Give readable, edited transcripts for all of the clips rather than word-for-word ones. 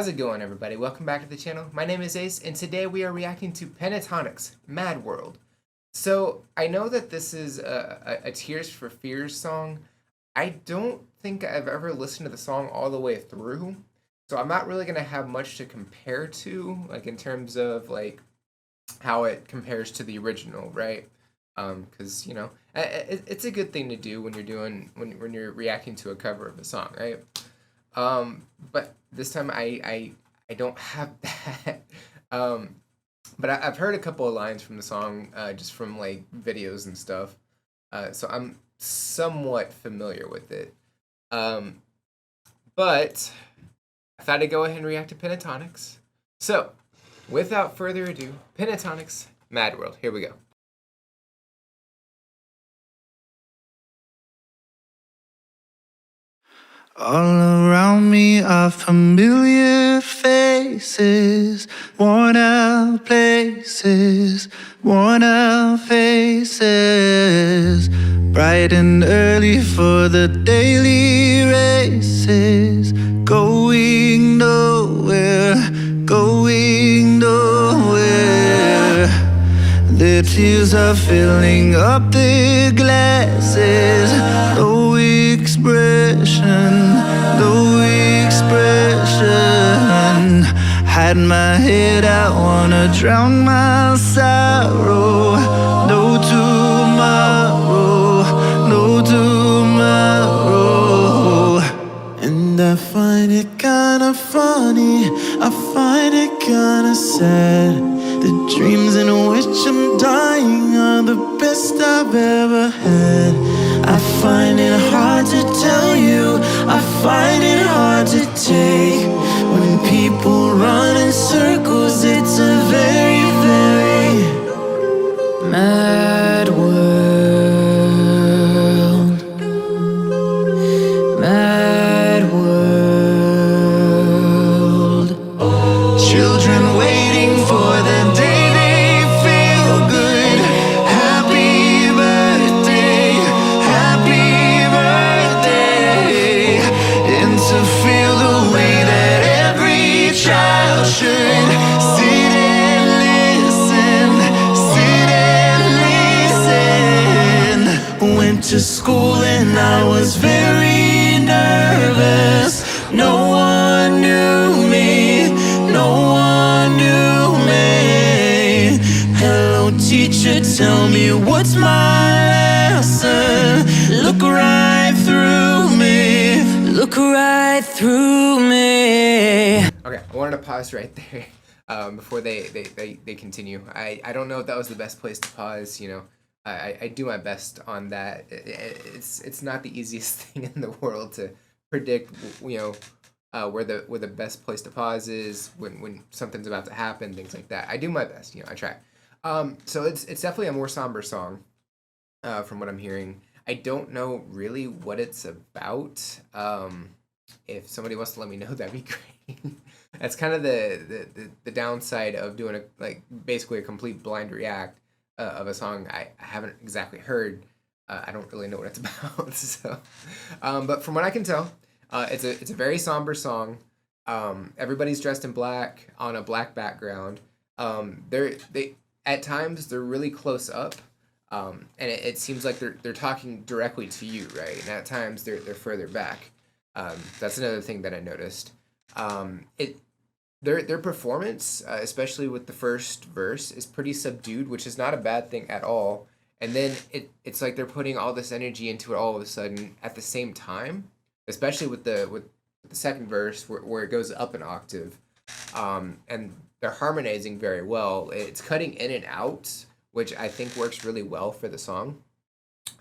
How's it going, everybody? Welcome back to the channel. My name is Ace, and today we are reacting to Pentatonix, Mad World. So, I know that this is a Tears for Fears song. I don't think I've ever listened to the song all the way through, so I'm not really going to have much to compare to, like in terms of like how it compares to the original, right? Because it's a good thing to do when you're doing when you're reacting to a cover of a song, right? But this time I don't have that. Um, but I've heard a couple of lines from the song, just from like videos and stuff. So I'm somewhat familiar with it. Um, but I thought I'd go ahead and react to Pentatonix. So, without further ado, Pentatonix, Mad World. Here we go. All around me are familiar faces, worn out places, worn out faces. Bright and early for the daily races, going nowhere, going nowhere. Their tears are filling up their glasses. No expression, no expression. Hide my head, I wanna drown my sorrow. No tomorrow, no tomorrow. And I find it kinda funny, I find it kinda sad. The dreams in which I'm dying are the best I've ever had. I find it hard to tell you, I find it hard to take. When people run in circles, it's a very, very mad world. Mad world. Children waiting for the day they feel good. Happy birthday, happy birthday. And to feel the way that every child should sit and listen, sit and listen. Went to school and I was very nervous. No one knew me, no one knew me. Hello teacher, tell me what's my lesson. Look right through me, look right through me. Okay, I wanted to pause right there before they continue. I don't know if that was the best place to pause. I do my best on that. It's not the easiest thing in the world to predict, where the best place to pause is when something's about to happen, things like that. I do my best, I try. So it's definitely a more somber song, from what I'm hearing. I don't know really what it's about. If somebody wants to let me know, that'd be great. That's kind of the downside of doing basically a complete blind react of a song I haven't exactly heard. I don't really know what it's about. So, but from what I can tell, it's a very somber song. Everybody's dressed in black on a black background. They at times they're really close up, and it seems like they're talking directly to you, right? And at times they're further back. That's another thing that I noticed. Their performance, especially with the first verse, is pretty subdued, which is not a bad thing at all. And then it's like they're putting all this energy into it all of a sudden at the same time, especially with the second verse where it goes up an octave, and they're harmonizing very well. It's cutting in and out, which I think works really well for the song.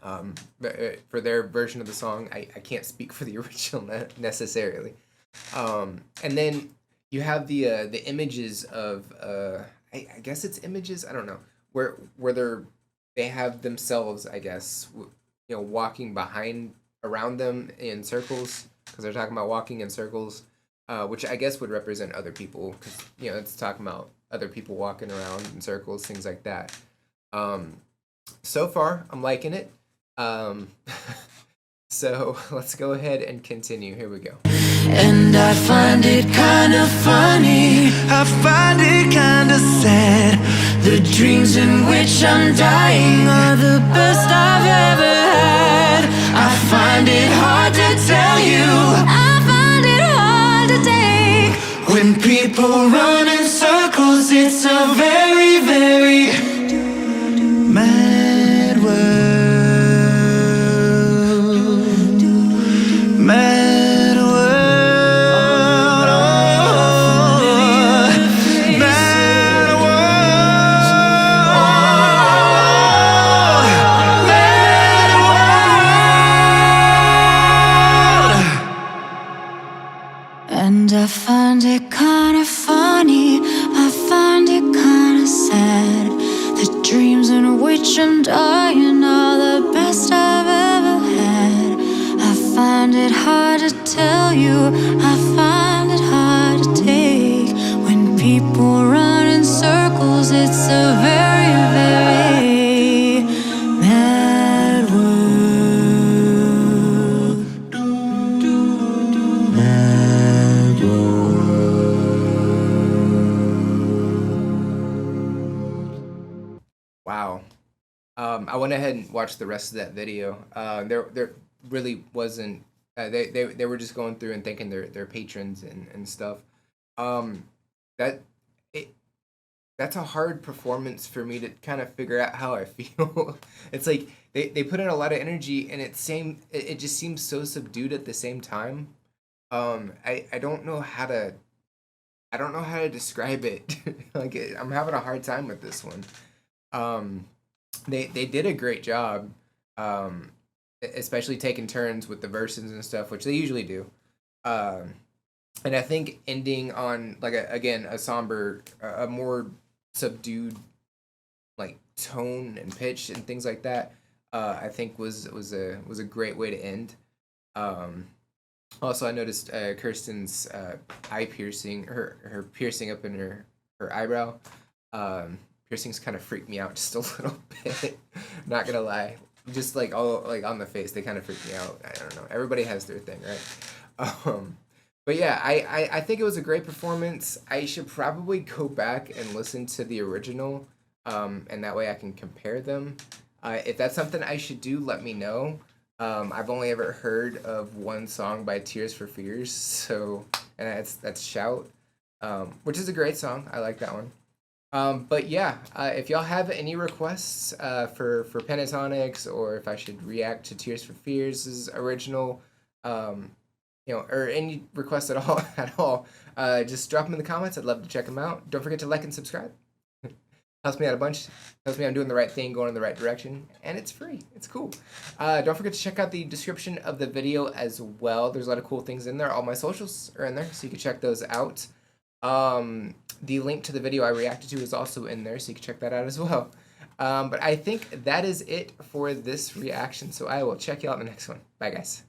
For their version of the song, I can't speak for the original necessarily. And then you have the images of I guess it's images, I don't know, where they have themselves, I guess, walking around them in circles, because they're talking about walking in circles, which I guess would represent other people, because it's talking about other people walking around in circles, things like that. So far I'm liking it. So let's go ahead and continue. Here we go. And I find it kinda funny, I find it kinda sad. The dreams in which I'm dying are the best I've ever had. I find it hard to tell you, I find it hard to take. When people run in circles, it's a very, very mad world. Mad world. Mad world. Mad world. And I find it kinda funny, I find it kinda sad. The dreams in which I'm dying are the best I've ever had. I find it hard to tell you, I find it hard to take. When people run in circles, it's a very, very mad world. Mad world. Wow. I went ahead and watched the rest of that video. There really wasn't. They were just going through and thanking their patrons and stuff. Um, that it that's a hard performance for me to kind of figure out how I feel. It's like they put in a lot of energy and it just seems so subdued at the same time. I don't know how to describe it. I'm having a hard time with this one. Um, they did a great job. Especially taking turns with the verses and stuff, which they usually do. Um, and I think ending on like a somber, a more subdued like tone and pitch and things like that, I think was a great way to end. Um, Also, I noticed Kirsten's eye piercing, her piercing up in her eyebrow. Piercings kind of freaked me out just a little bit. Not gonna lie, just like all like on the face, they kind of freak me out. I don't know. Everybody has their thing, right? But yeah, I think it was a great performance. I should probably go back and listen to the original, and that way I can compare them. If that's something I should do, let me know. I've only ever heard of one song by Tears for Fears, so and that's Shout, which is a great song. I like that one. But yeah, if y'all have any requests for Pentatonix, or if I should react to Tears for Fears' original, or any requests at all just drop them in the comments. I'd love to check them out. Don't forget to like and subscribe. Helps me out a bunch. Tells me I'm doing the right thing, going in the right direction, and it's free. It's cool. Don't forget to check out the description of the video as well. There's a lot of cool things in there. All my socials are in there, so you can check those out. The link to the video I reacted to is also in there, so you can check that out as well. But I think that is it for this reaction, so I will check you out in the next one. Bye, guys.